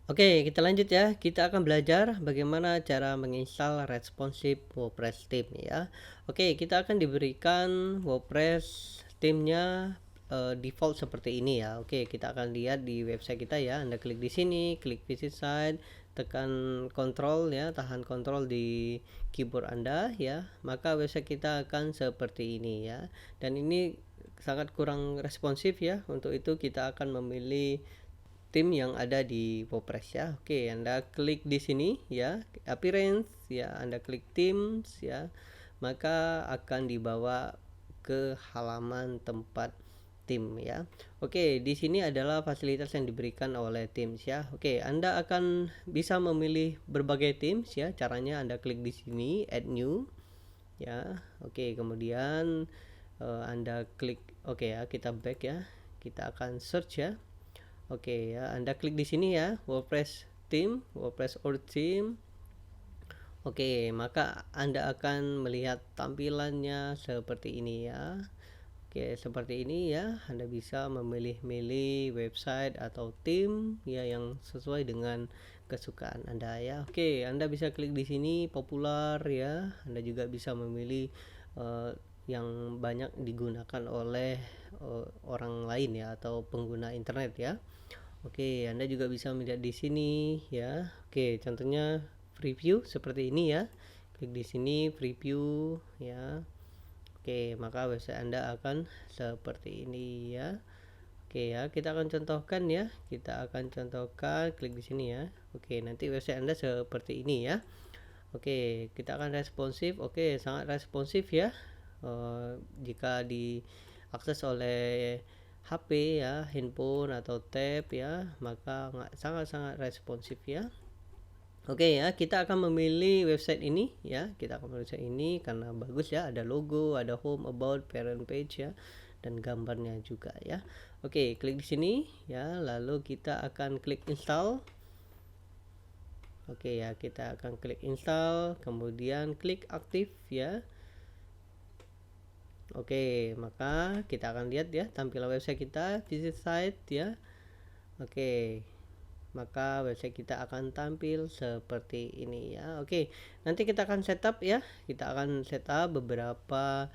Oke, kita lanjut ya. Kita akan belajar bagaimana cara menginstal responsive WordPress theme ya. Oke, kita akan diberikan WordPress theme-nya default seperti ini ya. Oke, kita akan lihat di website kita ya. Anda klik di sini, klik visit site, tekan kontrol ya, tahan kontrol di keyboard Anda ya. Maka website kita akan seperti ini ya. Dan ini sangat kurang responsif ya. Untuk itu kita akan memilih tim yang ada di WordPress ya. Oke, Anda klik di sini ya, appearance ya, Anda klik themes ya, maka akan dibawa ke halaman tempat tim ya. Oke, di sini adalah fasilitas yang diberikan oleh Teams ya. Oke, Anda akan bisa memilih berbagai Teams ya. Caranya Anda klik di sini add new ya. Oke, kemudian Anda klik oke ya, kita back ya. Kita akan search ya. Oke ya, Anda klik di sini ya, WordPress theme, WordPress or theme. Oke, maka Anda akan melihat tampilannya seperti ini ya. Oke, seperti ini ya. Anda bisa memilih-milih website atau theme ya yang sesuai dengan kesukaan Anda ya. Oke, Anda bisa klik di sini popular ya. Anda juga bisa memilih yang banyak digunakan oleh orang lain ya atau pengguna internet ya. Oke, Anda juga bisa melihat di sini ya. Oke, contohnya preview seperti ini ya. Klik di sini preview ya. Oke, maka website Anda akan seperti ini ya. Oke ya, kita akan contohkan ya. Kita akan contohkan, klik di sini ya. Oke, nanti website Anda seperti ini ya. Oke, kita akan responsif. Oke, sangat responsif ya. Jika diakses oleh HP ya, handphone atau tab ya, maka sangat-sangat responsif ya. Oke ya, kita akan memilih website ini ya. Kita akan memilih website ini karena bagus ya, ada logo, ada home, about, parent page ya, dan gambarnya juga ya. Oke, klik di sini ya, lalu kita akan klik install. Oke ya, kita akan klik install, kemudian klik aktif ya. Oke, maka kita akan lihat ya tampilan website kita, visit site ya. Oke, maka website kita akan tampil seperti ini ya. Oke, nanti kita akan setup ya. Kita akan setup beberapa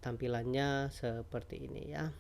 tampilannya seperti ini ya.